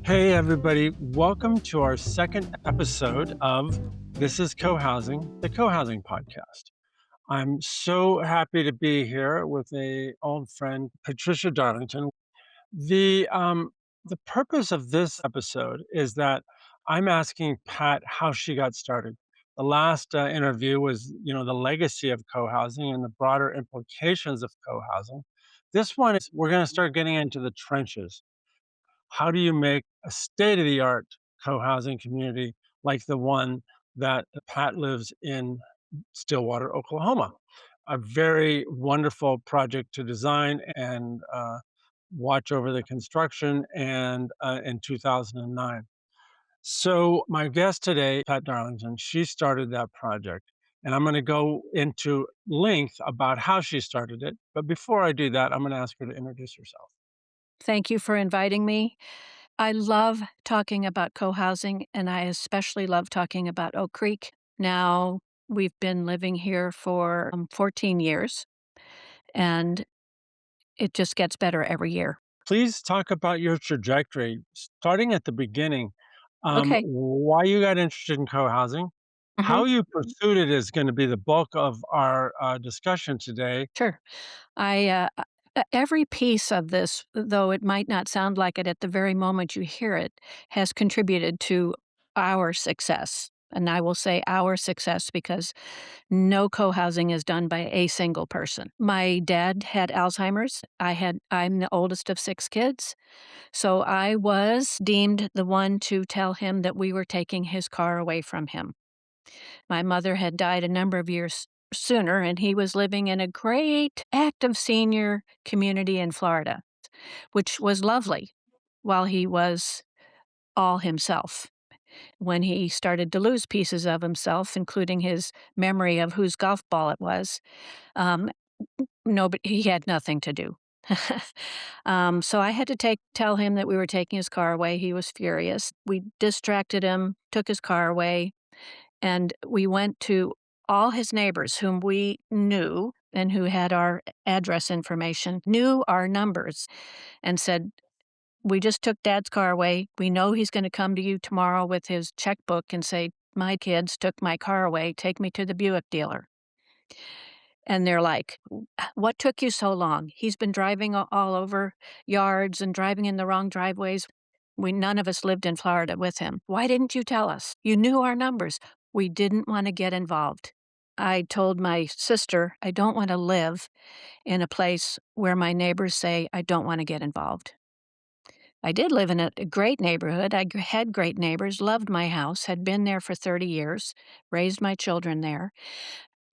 Hey, everybody. Welcome to our second episode of This is Cohousing, the Cohousing Podcast. I'm so happy to be here with a old friend, Patricia Darlington. The purpose of this episode is that I'm asking Pat how she got started. The last interview was, the legacy of co-housing and the broader implications of co-housing. This one is we're going to start getting into the trenches. How do you make a state-of-the-art co-housing community like the one that Pat lives in Stillwater, Oklahoma? A very wonderful project to design and watch over the construction and in 2009. So my guest today, Pat Darlington, she started that project. And I'm going to go into length about how she started it. But before I do that, I'm going to ask her to introduce herself. Thank you for inviting me. I love talking about co-housing, and I especially love talking about Oak Creek. Now, we've been living here for 14 years, and it just gets better every year. Please talk about your trajectory, starting at the beginning. Okay. Why you got interested in co-housing, Mhm. how you pursued it is gonna be the bulk of our, discussion today. Sure. Every piece of this, though it might not sound like it at the very moment you hear it, has contributed to our success. And I will say our success because no co-housing is done by a single person. My dad had Alzheimer's. I'm the oldest of 6 kids, so I was deemed the one to tell him that we were taking his car away from him. My mother had died a number of years sooner, and he was living in a great active senior community in Florida, which was lovely while he was all himself. When he started to lose pieces of himself, including his memory of whose golf ball it was, um, nobody he had nothing to do. So I had to tell him that we were taking his car away. He was furious. We distracted him, took his car away, and we went to all his neighbors whom we knew and who had our address information, knew our numbers, and said, "We just took dad's car away. We know he's gonna come to you tomorrow with his checkbook and say, 'My kids took my car away. Take me to the Buick dealer.'" And they're like, "What took you so long? He's been driving all over yards and driving in the wrong driveways. We none of us lived in Florida with him. Why didn't you tell us? You knew our numbers." We didn't wanna get involved. I told my sister, "I don't wanna live in a place where my neighbors say I don't wanna get involved." I did live in a great neighborhood. Had great neighbors, loved my house, had been there for 30 years, raised my children there.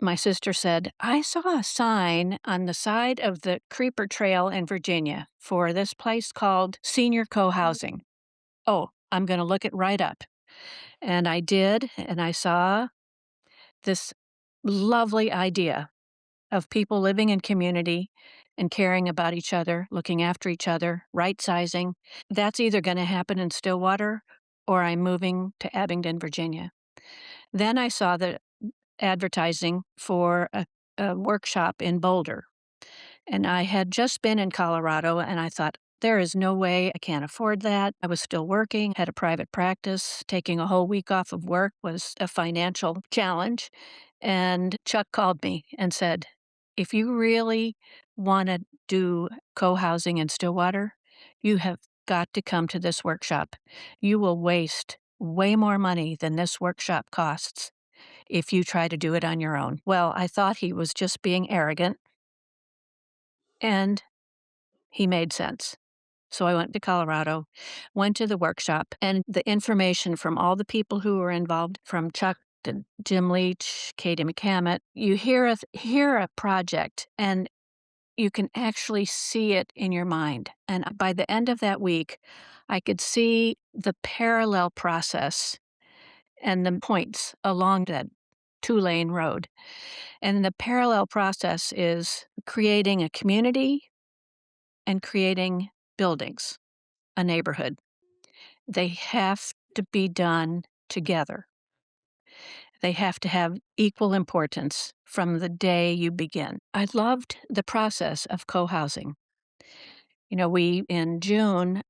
My sister said, "I saw a sign on the side of the Creeper Trail in Virginia for this place called Senior Co-Housing. Oh, I'm gonna look it right up." And I did, and I saw this lovely idea of people living in community and caring about each other, looking after each other, right sizing. That's either gonna happen in Stillwater or I'm moving to Abingdon, Virginia. Then I saw the advertising for a workshop in Boulder, and I had just been in Colorado, and I thought, "There is no way I can't afford that." I was still working, had a private practice. Taking a whole week off of work was a financial challenge, and Chuck called me and said, "If you really wanna do co-housing in Stillwater, you have got to come to this workshop. You will waste way more money than this workshop costs if you try to do it on your own." Well, I thought he was just being arrogant, and he made sense. So I went to Colorado, went to the workshop, and the information from all the people who were involved, from Chuck to Jim Leach, Katie McCammett, you hear a project and you can actually see it in your mind. And by the end of that week, I could see the parallel process and the points along that two-lane road. And the parallel process is creating a community and creating buildings, a neighborhood. They have to be done together. They have to have equal importance from the day you begin. I loved the process of co-housing. We in June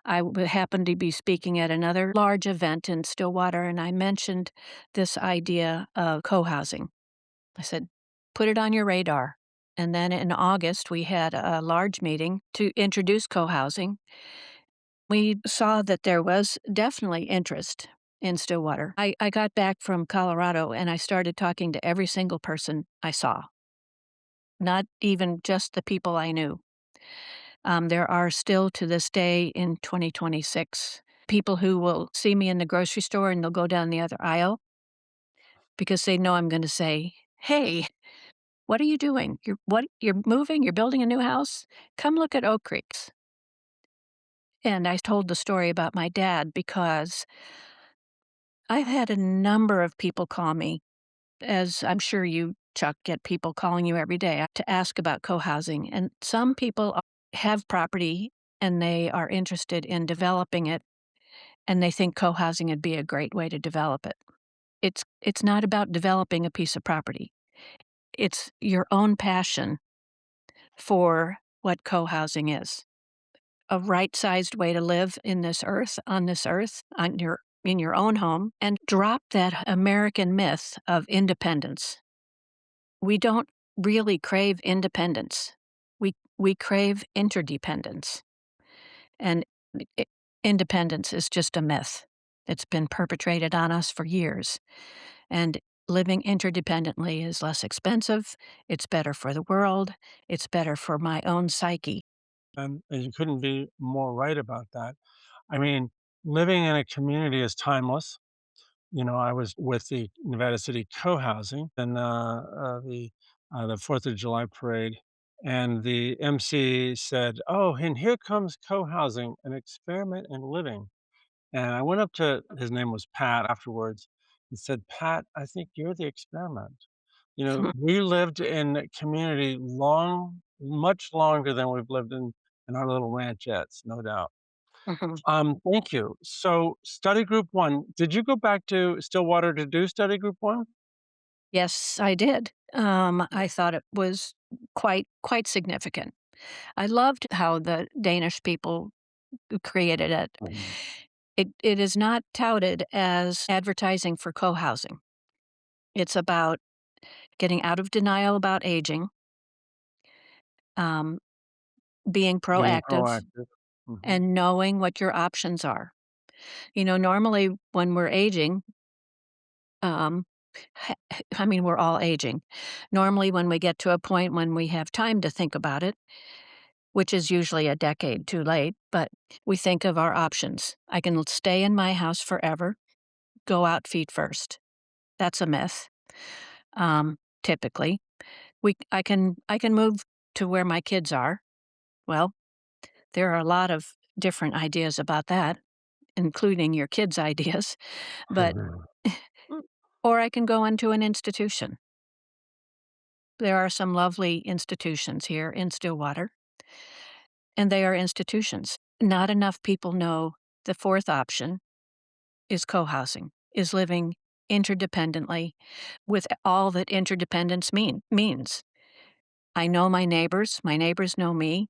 happened to be speaking at another large event in Stillwater, and I mentioned this idea of co-housing. I said, "Put it on your radar." And then in August, we had a large meeting to introduce co-housing. We saw that there was definitely interest in Stillwater. I got back from Colorado and I started talking to every single person I saw, not even just the people I knew. There are still to this day in 2026 people who will see me in the grocery store and they'll go down the other aisle because they know I'm going to say, "Hey, what are you doing? You're moving? You're building a new house? Come look at Oak Creeks." And I told the story about my dad because I've had a number of people call me, as I'm sure you, Chuck, get people calling you every day to ask about co-housing. And some people have property and they are interested in developing it, and they think co-housing would be a great way to develop it. It's not about developing a piece of property. It's your own passion for what co-housing is. A right-sized way to live in this earth, on your in your own home, and drop that American myth of independence. We don't really crave independence. We crave interdependence, and I independence is just a myth. It's been perpetrated on us for years, and living interdependently is less expensive, it's better for the world, it's better for my own psyche. And you couldn't be more right about that. I mean, living in a community is timeless. I was with the Nevada City Co-housing and the 4th of July parade, and the MC said, "Oh, and here comes co-housing, an experiment in living." And I went up to his name was Pat afterwards. He said, "Pat, I think you're the experiment." We lived in a community much longer than we've lived in our little ranchettes, no doubt. Mhm. Thank you. So, study group 1, did you go back to Stillwater to do study group 1? Yes, I did. I thought it was quite significant. I loved how the Danish people created it. Mhm. It is not touted as advertising for co-housing. It's about getting out of denial about aging, um, being Being proactive, proactive. Mhm. and knowing what your options are. Normally when we're aging, um, I mean, we're all aging. Normally, when we get to a point when we have time to think about it, which is usually a decade too late, but we think of our options. I can stay in my house forever, go out feet first. That's a myth. Typically, I can move to where my kids are. Well, there are a lot of different ideas about that, including your kids' ideas, but or I can go into an institution. There are some lovely institutions here in Stillwater, and they are institutions. Not enough people know the fourth option is co-housing, is living interdependently with all that interdependence means. I know my neighbors know me.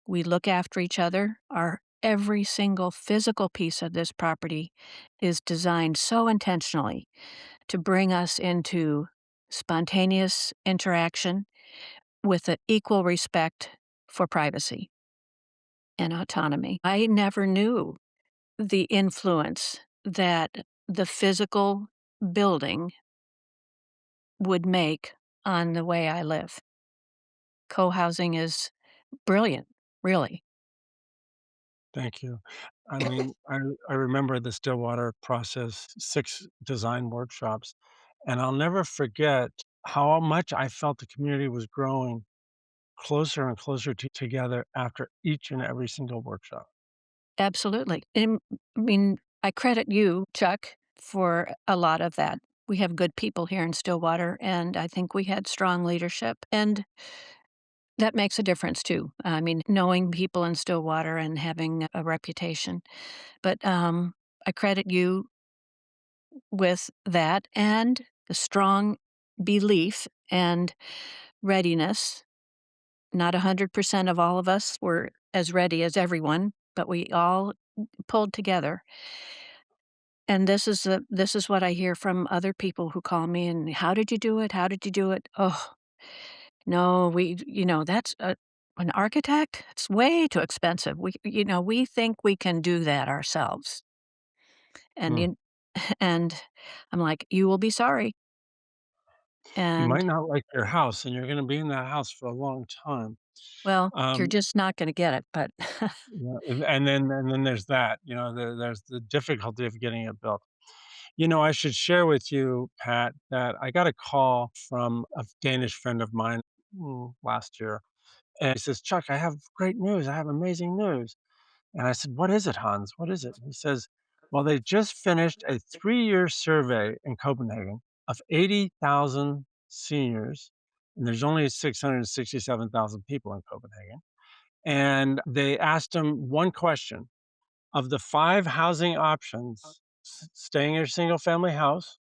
We look after each other. Our every single physical piece of this property is designed so intentionally to bring us into spontaneous interaction with an equal respect for privacy and autonomy. I never knew the influence that the physical building would make on the way I live. Co-housing is brilliant, really. Thank you. I mean, I remember the Stillwater process, 6 design workshops, and I'll never forget how much I felt the community was growing closer and closer together after each and every single workshop. Absolutely. I mean, I credit you, Chuck, for a lot of that. We have good people here in Stillwater, and I think we had strong leadership, and that makes a difference too. I mean, knowing people in Stillwater and having a reputation. But I credit you with that and the strong belief and readiness. Not 100% of all of us were as ready as everyone, but we all pulled together. And this is what I hear from other people who call me and, "How did you do it? How did you do it?" "Oh, no, that's an architect? It's way too expensive. We think we can do that ourselves." And Hmm. in and I'm like, "You will be sorry." You might And, not like your house, and you're gonna be in that house for a long time. well, you're Um, just not gonna get it, but yeah, and then there's that, there's the difficulty of getting it built. I should share with you, Pat, that I got a call from a Danish friend of mine, last year, and he says, "Chuck, I have great news. I have amazing news." And I said, "What is it, Hans? What is it?" And he says, "Well, they just finished a 3-year survey in Copenhagen of 80,000 seniors, and there's only 667,000 people in Copenhagen. And they asked them one question: of the 5 housing options, staying in a single family house,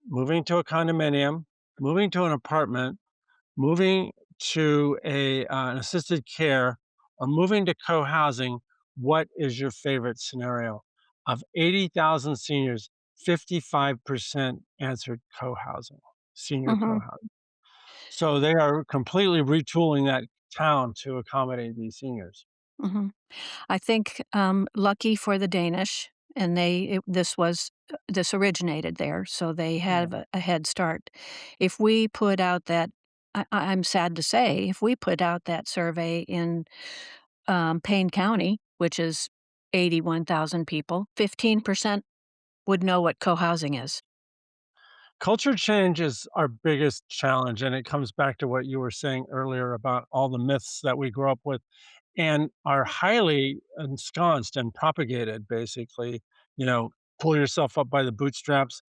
moving to a condominium, moving to an apartment, moving to an assisted care, or moving to co-housing, what is your favorite scenario?" Of 80,000 seniors, 55% answered co-housing, senior Mhm, co-housing. So they are completely retooling that town to accommodate these seniors. mhm. I think, lucky for the Danish, and this originated there, so they have Yeah. a head start. If we put out that I'm sad to say, if we put out that survey in, Payne County, which is 81,000 people, 15% would know what co-housing is. Culture change is our biggest challenge, and it comes back to what you were saying earlier about all the myths that we grew up with and are highly ensconced and propagated, basically. You know, pull yourself up by the bootstraps.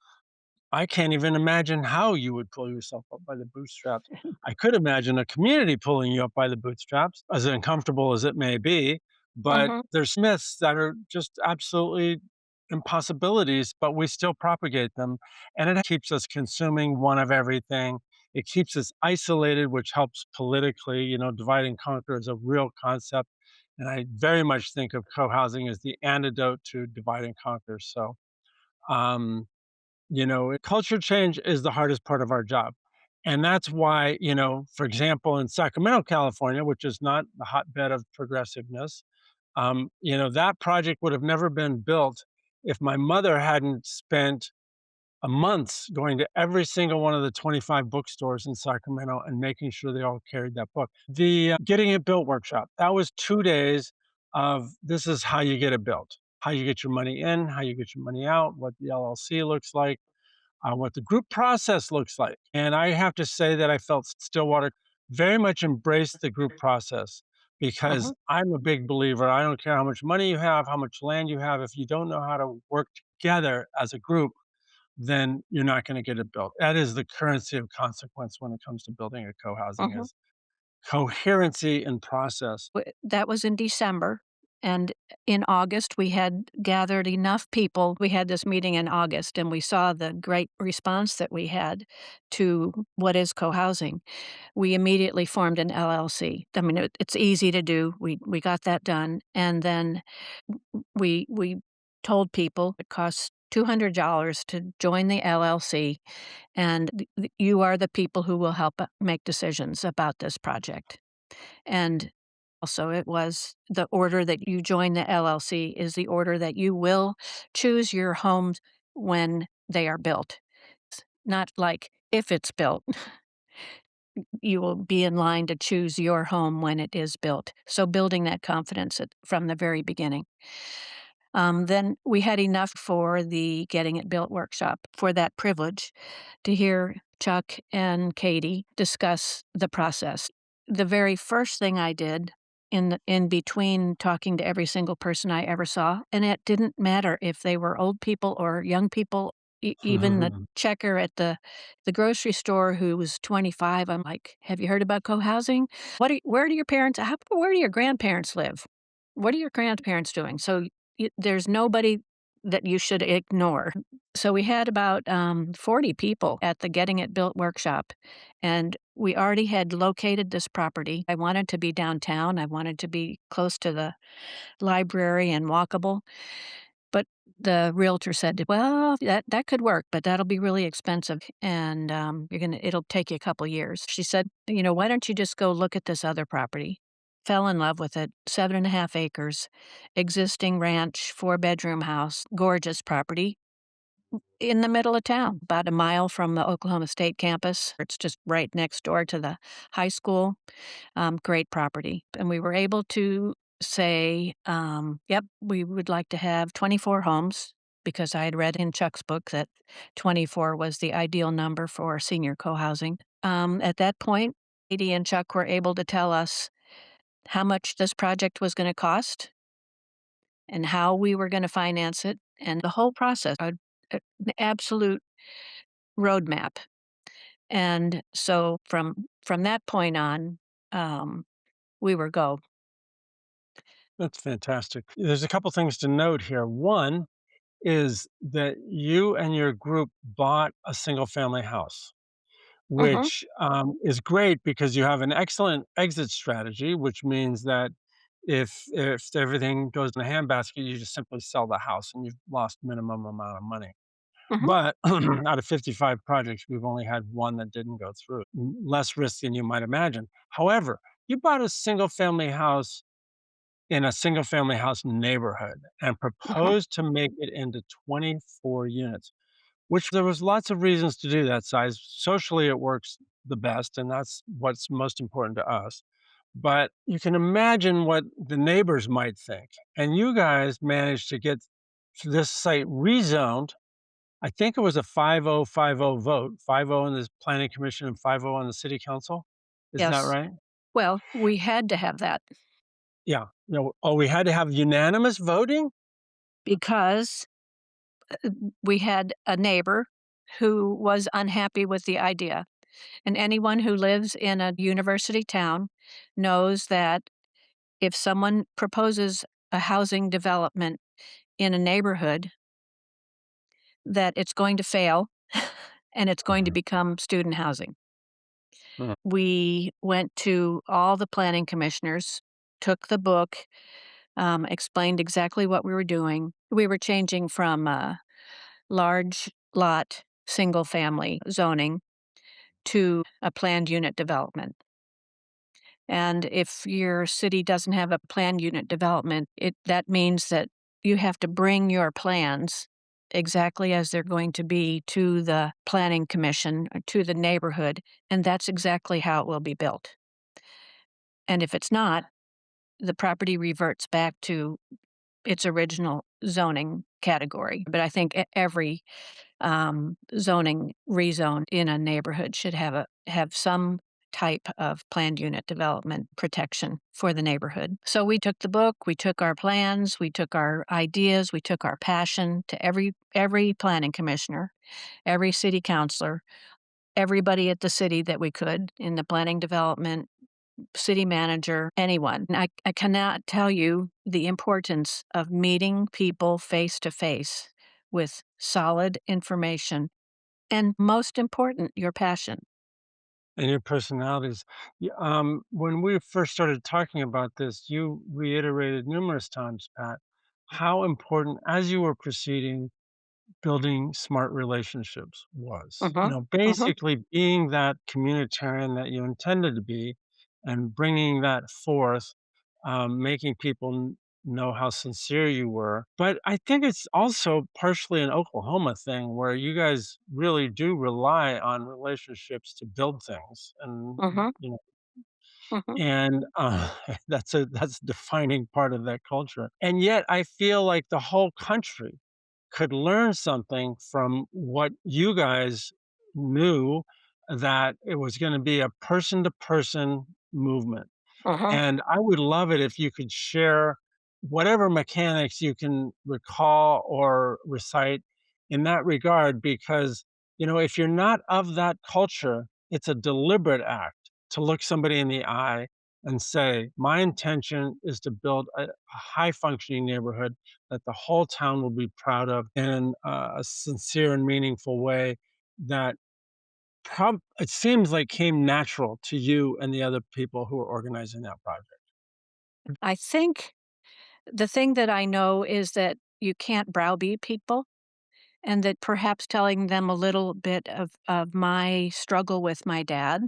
I can't even imagine how you would pull yourself up by the bootstraps. I could imagine a community pulling you up by the bootstraps, as uncomfortable as it may be, but Mhm, there's myths that are just absolutely impossibilities, but we still propagate them. And it keeps us consuming one of everything. It keeps us isolated, which helps politically. Divide and conquer is a real concept. And I very much think of co housing as the antidote to divide and conquer. So, um, culture change is the hardest part of our job. And that's why, for example, in Sacramento, California, which is not the hotbed of progressiveness, that project would have never been built if my mother hadn't spent a month going to every single one of the 25 bookstores in Sacramento and making sure they all carried that book. The Getting It Built workshop, that was 2 days of this is how you get it built, how you get your money in, how you get your money out, what the LLC looks like, what the group process looks like. And I have to say that I felt Stillwater very much embraced the group process because mhm, I'm a big believer. I don't care how much money you have, how much land you have. If you don't know how to work together as a group, then you're not going to get it built. That is the currency of consequence when it comes to building a co-housing mhm. is coherency in process. That was in December, and in August, we had gathered enough people. We had this meeting in August, and we saw the great response that we had to what is co-housing. We immediately formed an LLC. I mean, it's easy to do. We got that done, and then we told people it costs $200 to join the LLC, and you are the people who will help make decisions about this project. And also, it was the order that you join the LLC is the order that you will choose your homes when they are built. Not like if it's built, you will be in line to choose your home when it is built. So, building that confidence from the very beginning. Then we had enough for the Getting It Built workshop for that privilege to hear Chuck and Katie discuss the process. The very first thing I did in between talking to every single person I ever saw, and it didn't matter if they were old people or young people, even the checker at the grocery store who was 25. I'm like, "Have you heard about co-housing? Where do your parents? Where do your grandparents live? What are your grandparents doing?" So there's nobody. that you should ignore. So we had about 40 people at the Getting It Built workshop, and we already had located this property. I wanted to be downtown. I wanted to be close to the library and walkable. But the realtor said, "Well, that could work, but that'll be really expensive, and, it'll take you a couple years." She said, "Why don't you just go look at this other property?" Fell in love with it, 7.5 acres, existing ranch, four-bedroom house, gorgeous property in the middle of town, about a mile from the Oklahoma State campus. It's just right next door to the high school. Great property. And we were able to say, yep, we would like to have 24 homes because I had read in Chuck's book that 24 was the ideal number for senior co-housing. At that point, Edie and Chuck were able to tell us how much this project was going to cost and how we were going to finance it and the whole process, an absolute roadmap. And so from that point on, um, we were go. That's fantastic. There's a couple things to note here. One is that you and your group bought a single family house, Mhm, which is great because you have an excellent exit strategy, which means that if everything goes in a handbasket, you just simply sell the house and you've lost minimum amount of money. mhm. But out of 55 projects, we've only had one that didn't go through. Less risk than you might imagine. However, you bought a single family house in a single family house neighborhood and Mhm, proposed to make it into 24 units, which there was lots of reasons to do that size. Socially, it works the best, and that's what's most important to us. But you can imagine what the neighbors might think. And you guys managed to get this site rezoned. I think it was a 5-0-5-0 vote, 5-0 in the planning commission and 5-0 on the city council. Is that yes. right? Well, we had to have that Yeah. No, oh, we had to have unanimous voting? because we had a neighbor who was unhappy with the idea, and anyone who lives in a university town knows that if someone proposes a housing development in a neighborhood, that it's going to fail and it's going to Mhm. become student housing. Mhm. We went to all the planning commissioners, took the book, explained exactly what we were doing. We were changing from large lot, single family zoning to a planned unit development. And if your city doesn't have a planned unit development, that means that you have to bring your plans exactly as they're going to be to the planning commission or to the neighborhood, and that's exactly how it will be built. And if it's not, the property reverts back to its original zoning category. But I think every zoning rezone in a neighborhood should have some type of planned unit development protection for the neighborhood. So we took the book, we took our plans, we took our ideas, we took our passion to every planning commissioner, every city councilor, everybody at the city that we could in the planning development, city manager, anyone. And I cannot tell you the importance of meeting people face to face with solid information and most important, your passion. And your personalities. When we first started talking about this, you reiterated numerous times, Pat, how important, as you were proceeding, building smart relationships was. Mhm, mhm, Basically being that communitarian that you intended to be and bringing that forth, making people know how sincere you were. But I think it's also partially an Oklahoma thing where you guys really do rely on relationships to build things. mhm, You know, mhm, and, that's a defining part of that culture, and yet I feel like the whole country could learn something from what you guys knew, that it was gonna be a person-to-person movement, mhm, and I would love it if you could share whatever mechanics you can recall or recite in that regard because, if you're not of that culture, it's a deliberate act to look somebody in the eye and say, my intention is to build a high functioning neighborhood that the whole town will be proud of in a sincere and meaningful way that it seems like came natural to you and the other people who are organizing that project. I think the thing that I know is that you can't browbeat people, and that perhaps telling them a little bit of my struggle with my dad,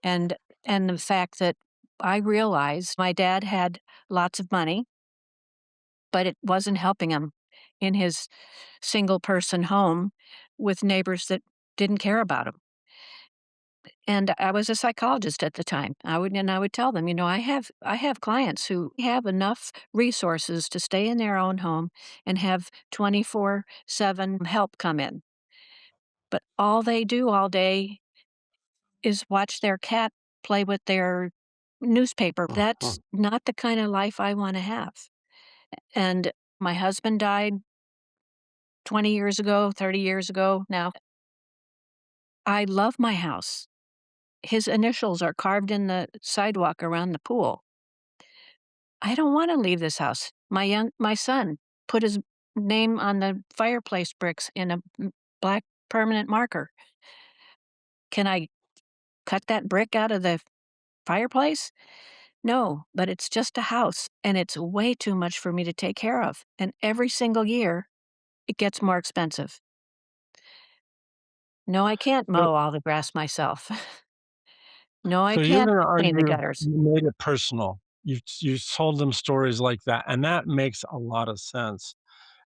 and the fact that I realized my dad had lots of money, but it wasn't helping him in his single person home with neighbors that didn't care about him. And I was a psychologist at the time. I would tell them, I have clients who have enough resources to stay in their own home and have 24/7 help come in. But all they do all day is watch their cat play with their newspaper. That's Mhm. not the kind of life I want to have. And my husband died 20 years ago, 30 years ago now. I love my house. His initials are carved in the sidewalk around the pool. I don't wanna leave this house. My son put his name on the fireplace bricks in a black permanent marker. Can I cut that brick out of the fireplace? No, but it's just a house, and it's way too much for me to take care of, and every single year, it gets more expensive. No, I can't So, mow all the grass myself. No, I so you're can't going to clean the argue gutters. you made it personal. You told them stories like that, and that makes a lot of sense.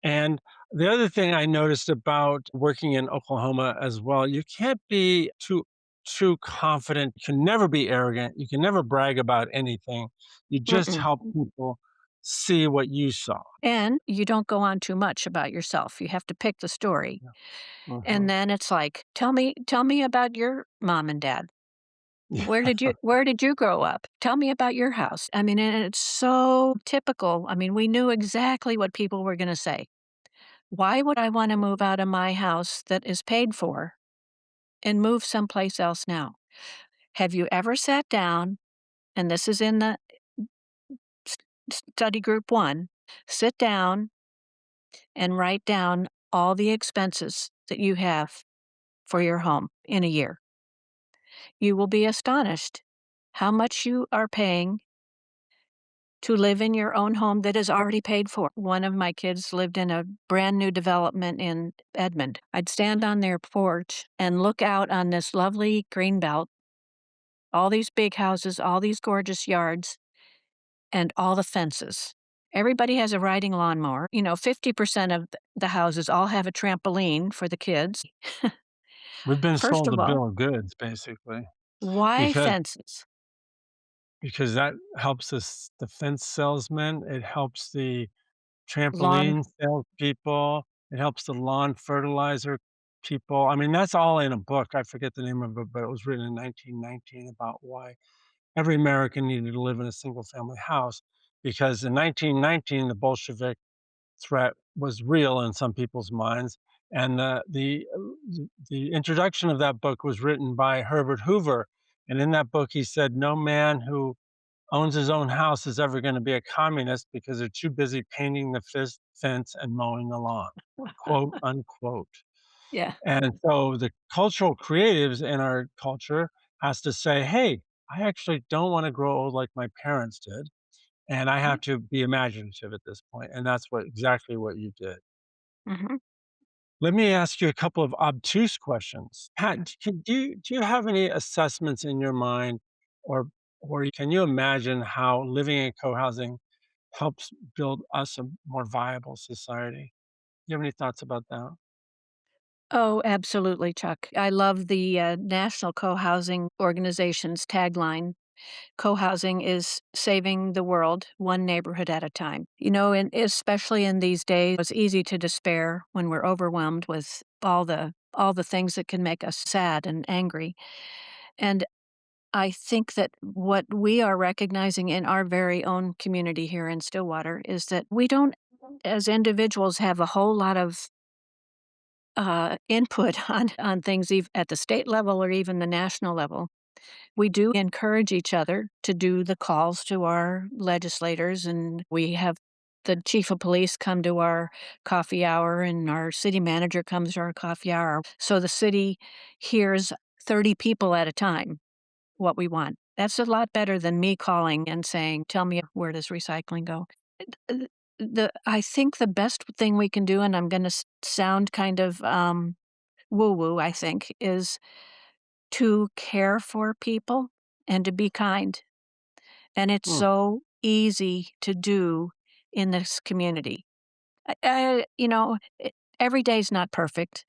And the other thing I noticed about working in Oklahoma as well, you can't be too confident. You can never be arrogant. You can never brag about anything. You just Mm-mm. help people see what you saw. And you don't go on too much about yourself. You have to pick the story. Yeah. And Mhm. then it's like, "Tell me about your mom and dad. Yeah. Where did you grow up? Tell me about your house." I mean, and it's so typical. I mean, we knew exactly what people were gonna say. "Why would I wanna move out of my house that is paid for and move someplace else now? Have you ever sat down," and this is in the s study group 1, "sit down and write down all the expenses that you have for your home in a year. You will be astonished how much you are paying to live in your own home that is already paid for." One of my kids lived in a brand new development in Edmond. I'd stand on their porch and look out on this lovely green belt, all these big houses, all these gorgeous yards, and all the fences. Everybody has a riding lawnmower. 50% of the houses all have a trampoline for the kids. We've been First sold a of all, bill of goods, basically, why because fences? that helps us, the fence salesman. It helps the Lawn trampoline salespeople. It helps the lawn fertilizer people. I mean, that's all in a book. I forget the name of it, but it was written in 1919 about why every American needed to live in a single family house, because in 1919, the Bolshevik threat was real in some people's minds. And the introduction of that book was written by Herbert Hoover. And in that book, he said, no man who owns his own house is ever going to be a communist because they're too busy painting the fence and mowing the lawn, quote unquote. Yeah. And so the cultural creatives in our culture has to say, hey, I actually don't want to grow old like my parents did. And I have to be imaginative at this point. And that's exactly what you did. Mhm. Let me ask you a couple of obtuse questions. Pat, do you have any assessments in your mind, or can you imagine how living in co-housing helps build us a more viable society? You have any thoughts about that? Oh, absolutely, Chuck. I love the, National Cohousing Organization's tagline, "Cohousing is saving the world one neighborhood at a time." And especially in these days, it's easy to despair when we're overwhelmed with all the things that can make us sad and angry. And I think that what we are recognizing in our very own community here in Stillwater is that we don't, as individuals, have a whole lot of input on things at the state level or even the national level. We do encourage each other to do the calls to our legislators, and we have the chief of police come to our coffee hour, and our city manager comes to our coffee hour. So the city hears 30 people at a time what we want. That's a lot better than me calling and saying, "Tell me where does recycling go?" I think the best thing we can do, and I'm gonna sound kind of, woo-woo, I think, is to care for people and to be kind, and it's Hmm, so easy to do in this community. Every day's not perfect.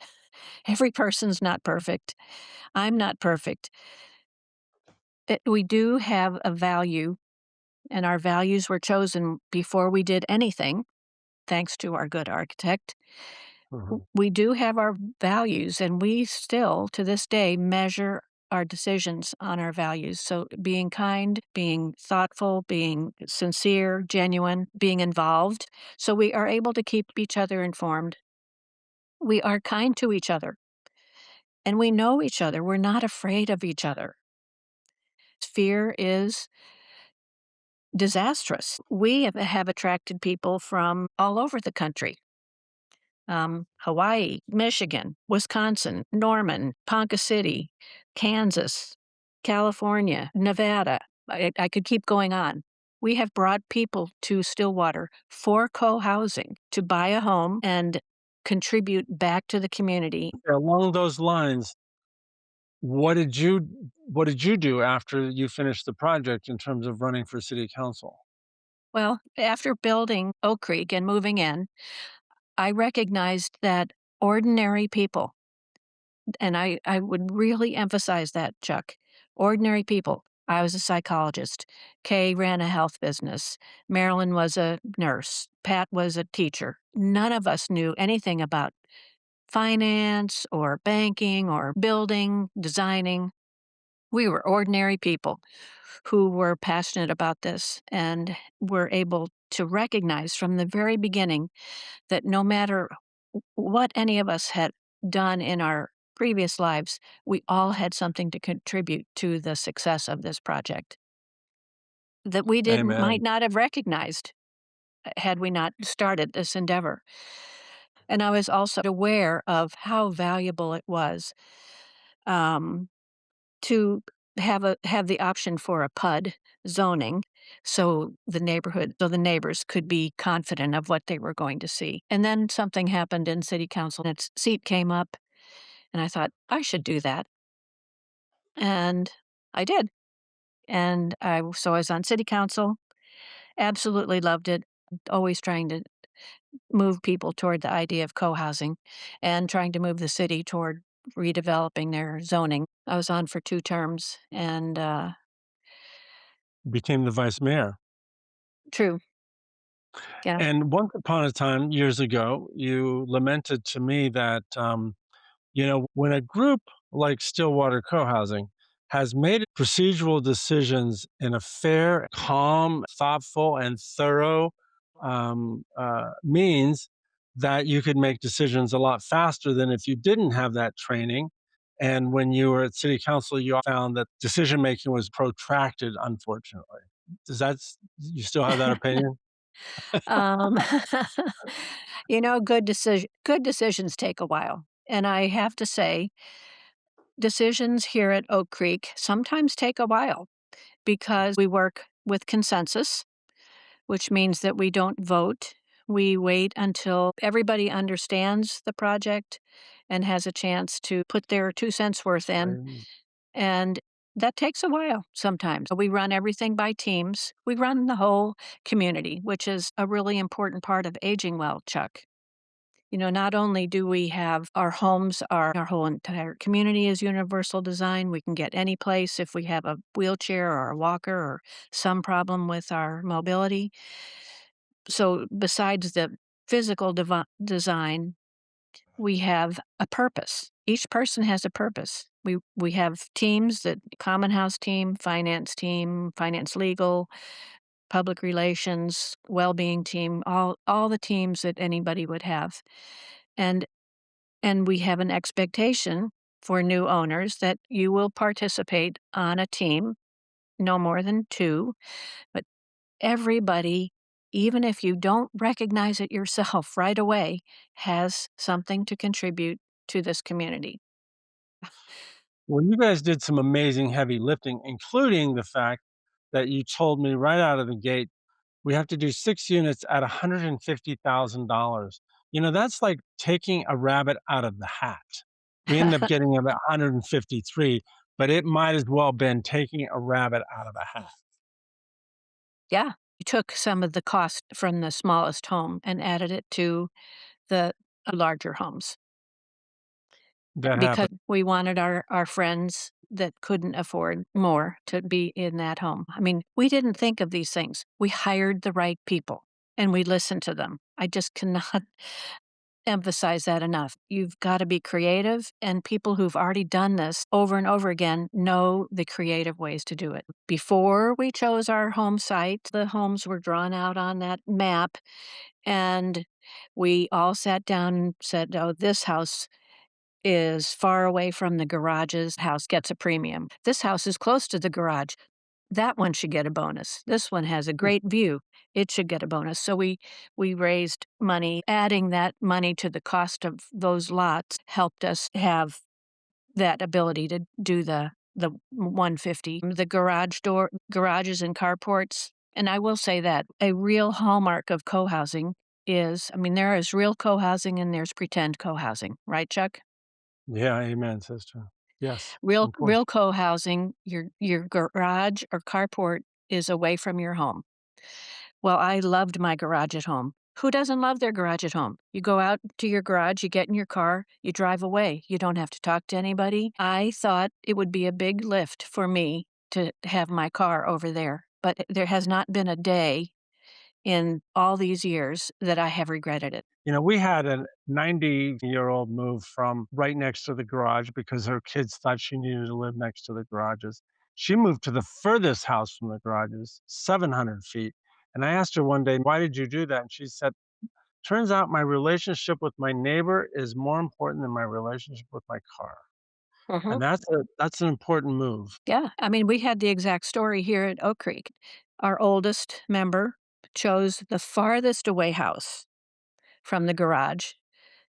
Every person's not perfect. I'm not perfect. We do have a value, and our values were chosen before we did anything, thanks to our good architect. mhm. We do have our values, and we still, to this day, measure our decisions on our values. So, being kind, being thoughtful, being sincere, genuine, being involved. So, we are able to keep each other informed. We are kind to each other, and we know each other. We're not afraid of each other. Fear is disastrous. We have attracted people from all over the country. Hawaii, Michigan, Wisconsin, Norman, Ponca City, Kansas, California, Nevada. I could keep going on. We have brought people to Stillwater for co-housing to buy a home and contribute back to the community. Along those lines, what did you do after you finished the project in terms of running for city council? Well, after building Oak Creek and moving in, I recognized that ordinary people, and I would really emphasize that, Chuck. Ordinary people. I was a psychologist. Kay ran a health business. Marilyn was a nurse. Pat was a teacher. None of us knew anything about finance or banking or building, designing. We were ordinary people who were passionate about this and were able to recognize from the very beginning that no matter what any of us had done in our previous lives, we all had something to contribute to the success of this project that we didn't Amen. might not have recognized had we not started this endeavor. And I was also aware of how valuable it was um, to have the option for a PUD zoning so the neighbors could be confident of what they were going to see. And then something happened in city council and its seat came up and I thought I should do that. And I did. I was on city council, absolutely loved it. Always trying to move people toward the idea of co-housing and trying to move the city toward redeveloping their zoning. I was on for 2 terms and Became the vice mayor. true. Yeah. And once upon a time, years ago, you lamented to me that, when a group like Stillwater Co-housing has made procedural decisions in a fair, calm, thoughtful, and thorough means, that you could make decisions a lot faster than if you didn't have that training. And when you were at city council, you found that decision making was protracted, unfortunately. You still have that opinion? Um, good decisions take a while, and I have to say, decisions here at Oak Creek sometimes take a while because we work with consensus, which means that we don't vote. We wait until everybody understands the project and has a chance to put their 2 cents worth in, Um, and that takes a while sometimes. We run everything by teams. We run the whole community, which is a really important part of aging well, Chuck. Not only do we have our whole entire community is universal design. We can get any place if we have a wheelchair or a walker or some problem with our mobility. So, besides the physical design, we have a purpose. Each person has a purpose. We have teams that common house team, finance legal, public relations, well-being team, all the teams that anybody would have. And and we have an expectation for new owners that you will participate on a team, no more than 2, but everybody, even if you don't recognize it yourself right away, has something to contribute to this community. Well, you guys did some amazing heavy lifting, including the fact that you told me right out of the gate, we have to do 6 units at $150,000. That's like taking a rabbit out of the hat. We ended up getting about 153, but it might as well been taking a rabbit out of a hat. Yeah, we took some of the cost from the smallest home and added it to the larger homes That because happened. we wanted our friends that couldn't afford more to be in that home. I mean, we didn't think of these things. We hired the right people and we listened to them. I just cannot emphasize that enough. You've got to be creative, and people who've already done this over and over again know the creative ways to do it. Before we chose our home site, the homes were drawn out on that map, and we all sat down and said, "Oh, this house is far away from the garages. House gets a premium. This house is close to the garage. That one should get a bonus. This one has a great view. It should get a bonus." So we raised money. Adding that money to the cost of those lots helped us have that ability to do the 150. The garages and carports. And I will say that a real hallmark of co-housing is, I mean, there is real co-housing and there's pretend co-housing, right, Chuck? Yeah, amen, sister. Yes, Real of course. real co-housing, your garage or carport is away from your home. Well, I loved my garage at home. Who doesn't love their garage at home? You go out to your garage, you get in your car, you drive away. You don't have to talk to anybody. I thought it would be a big lift for me to have my car over there, but there has not been a day in all these years that I have regretted it. We had a 90-year-old move from right next to the garage because her kids thought she needed to live next to the garages. She moved to the furthest house from the garages, 700 feet. And I asked her one day, "Why did you do that?" And she said, "Turns out my relationship with my neighbor is more important than my relationship with my car." Mhm. And that's an important move. Yeah, I mean, we had the exact story here at Oak Creek. Our oldest member chose the farthest away house from the garage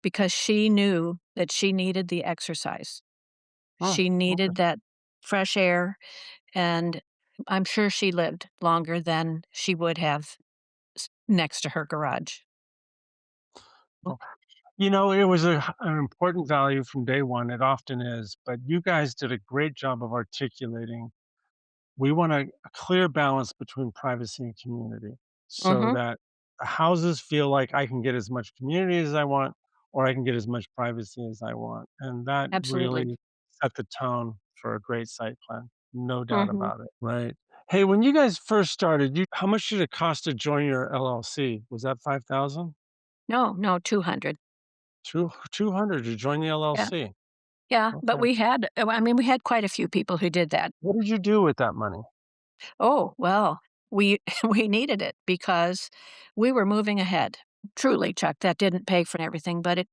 because she knew that she needed the exercise. Oh, She okay. needed that fresh air, and I'm sure she lived longer than she would have next to her garage. Well, it was an important value from day one. It often is, but you guys did a great job of articulating. We want a clear balance between privacy and community so Mhm, that the houses feel like I can get as much community as I want or I can get as much privacy as I want. And that absolutely. really set the tone for a great site plan. No doubt Mhm. about it. Right. Hey, when you guys first started, how much did it cost to join your LLC? Was that 5,000? No, no, 200. 200 to join the Yeah, LLC. yeah, but Okay. we had I mean, we had quite a few people who did that. What did you do with that money? Oh, well, we we needed it because we were moving ahead. Truly, Chuck, that didn't pay for everything, but it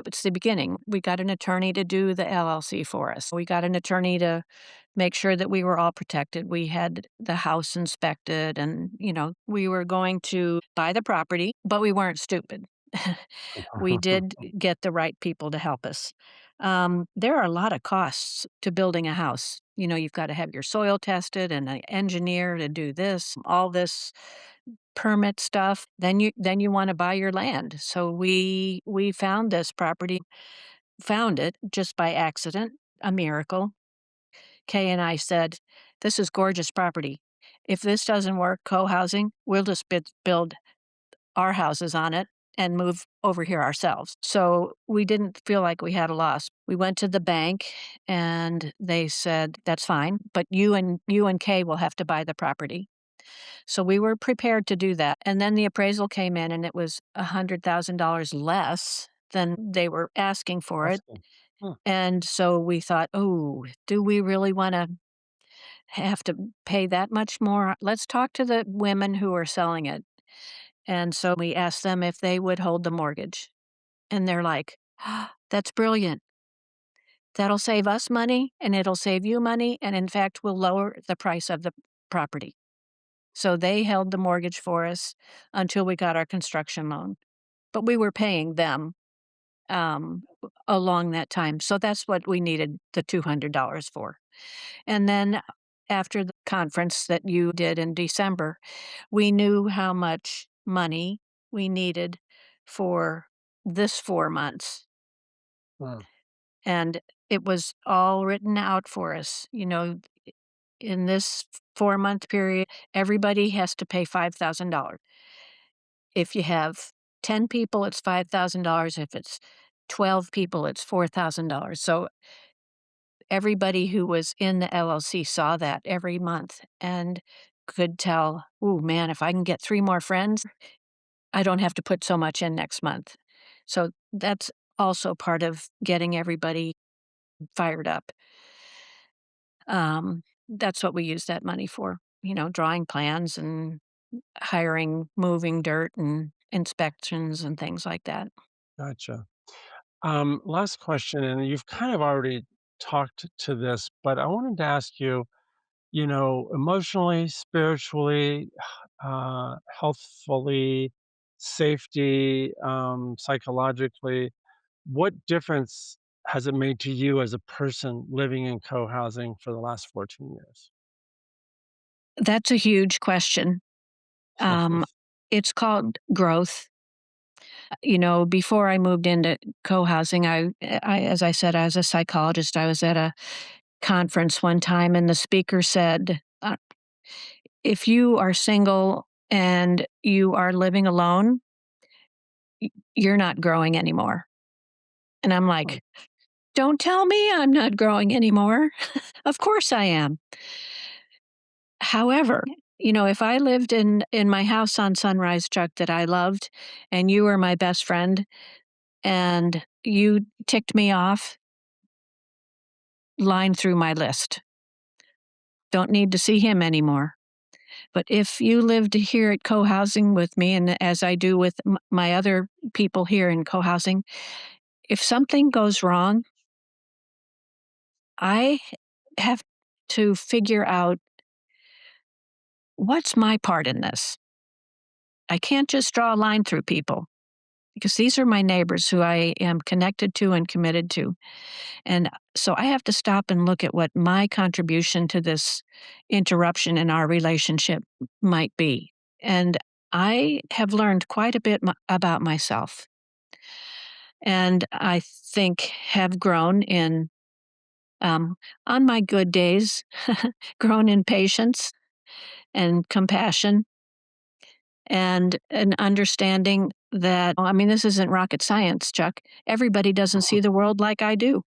was the beginning. We got an attorney to do the LLC for us. We got an attorney to make sure that we were all protected. We had the house inspected and, we were going to buy the property, but we weren't stupid. We did get the right people to help us. There are a lot of costs to building a house. You've got to have your soil tested and an engineer to do this, all this permit stuff. Then you want to buy your land. So we found this property, found it just by accident, a miracle. Kay and I said, "This is gorgeous property. If this doesn't work, co-housing, we'll just build our houses on it and move over here ourselves." So we didn't feel like we had a loss. We went to the bank and they said, "That's fine, but you and Kay will have to buy the property." So we were prepared to do that. And then the appraisal came in and it was $100,000 less than they were asking for it. Awesome. Huh. And so we thought, "Oh, do we really want to have to pay that much more? Let's talk to the women who are selling it." And so we asked them if they would hold the mortgage. And they're like, "Ah, that's brilliant. That'll save us money, and it'll save you money, and in fact, will lower the price of the property. So they held the mortgage for us until we got our construction loan, but we were paying them, along that time. So that's what we needed the $200 for. And then after the conference that you did in December, we knew how much money we needed for this 4 months, Mm, and it was all written out for us. In this 4-month period, everybody has to pay $5,000. If you have 10 people, it's $5,000. If it's 12 people, it's $4,000. So everybody who was in the LLC saw that every month and could tell, "Ooh, man, if I can get 3 more friends, I don't have to put so much in next month." So that's also part of getting everybody fired up. That's what we use that money for, drawing plans and hiring moving dirt and inspections and things like that. gotcha. Last question, and you've kind of already talked to this, but I wanted to ask you, emotionally, spiritually, healthfully, safety, psychologically, what difference has it made to you as a person living in co-housing for the last 14 years? That's a huge question. Um, it's called growth. Before I moved into co-housing, as I said, I was a psychologist. I was at a conference one time, and the speaker said, "If you are single and you are living alone, you're not growing anymore." And I'm Hmm, like, "Don't tell me I'm not growing anymore. Of course I am." However, if I lived in my house on Sunrise, Chuck, that I loved, and you were my best friend, and you ticked me off, line through my list. Don't need to see him anymore. But if you lived here at co-housing with me, and as I do with my other people here in co-housing, if something goes wrong, I have to figure out what's my part in this. I can't just draw a line through people because these are my neighbors who I am connected to and committed to. And so I have to stop and look at what my contribution to this interruption in our relationship might be. And I have learned quite a bit about myself. And I think have grown um, on my good days, grown in patience and compassion and an understanding that, I mean, this isn't rocket science, Chuck. Everybody doesn't see the world like I do.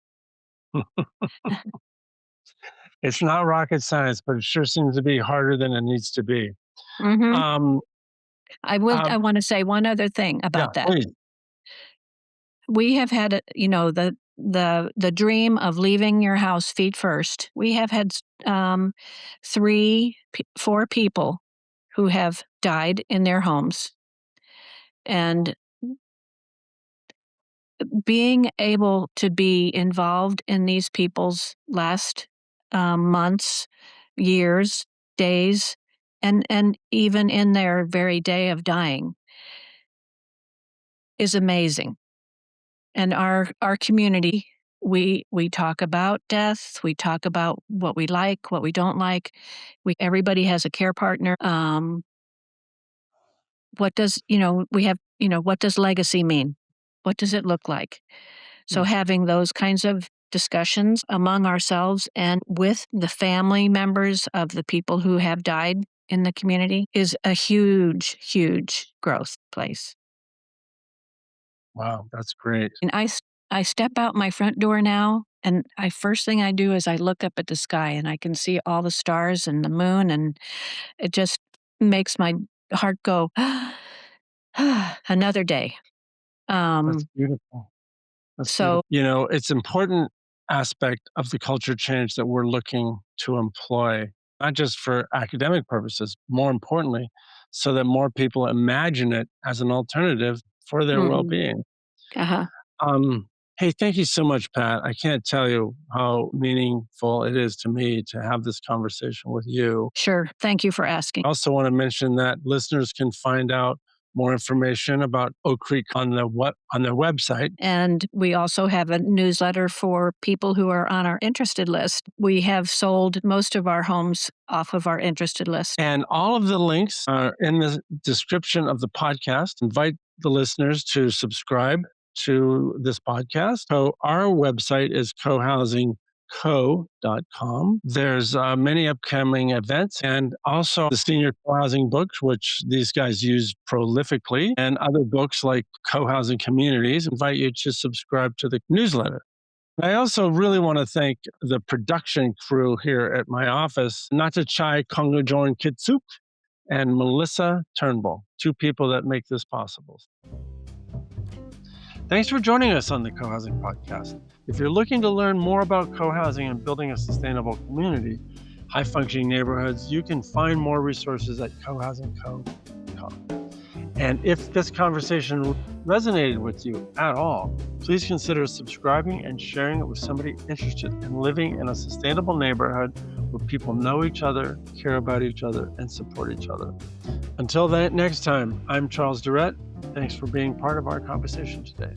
it's not rocket science, but it sure seems to be harder than it needs to be. Hmm. Um, I um, want to say one other thing yeah, about that. please. We have had, the dream of leaving your house feet first. We have had 4 people who have died in their homes, and being able to be involved in these people's last months, years, days, and even in their very day of dying is amazing. And our community, we talk about death, we talk about what we like, what we don't like. We Everybody has a care partner. What does we have what does legacy mean? What does it look like? So Mm, having those kinds of discussions among ourselves and with the family members of the people who have died in the community is a huge, huge growth place. wow, that's great. And I step out my front door now, and I first thing I do is I look up at the sky, and I can see all the stars and the moon, and it just makes my heart go, "Another day." That's Um, beautiful. That's so beautiful. It's important aspect of the culture change that we're looking to employ, not just for academic purposes, more importantly, so that more people imagine it as an alternative for their mhm, well-being. uh-huh. Um, Hey, thank you so much, Pat. I can't tell you how meaningful it is to me to have this conversation with you. Sure. Thank you for asking. I also want to mention that listeners can find out more information about Oak Creek on on their website. And we also have a newsletter for people who are on our interested list. We have sold most of our homes off of our interested list. And all of the links are in the description of the podcast. Invite the listeners to subscribe to this podcast. So our website is cohousingco.com. There's many upcoming events and also the senior co-housing books, which these guys use prolifically, and other books like Cohousing Communities. Invite you to subscribe to the newsletter. I also really want to thank the production crew here at my office, Natachai Kongojoin Kitsuk and Melissa Turnbull, two people that make this possible. Thanks for joining us on the Co-Housing Podcast. If you're looking to learn more about co-housing and building a sustainable community, high-functioning neighborhoods, you can find more resources at cohousingco.com. And if this conversation resonated with you at all, please consider subscribing and sharing it with somebody interested in living in a sustainable neighborhood where people know each other, care about each other, and support each other. Until next time, I'm Charles Durrett. Thanks for being part of our conversation today.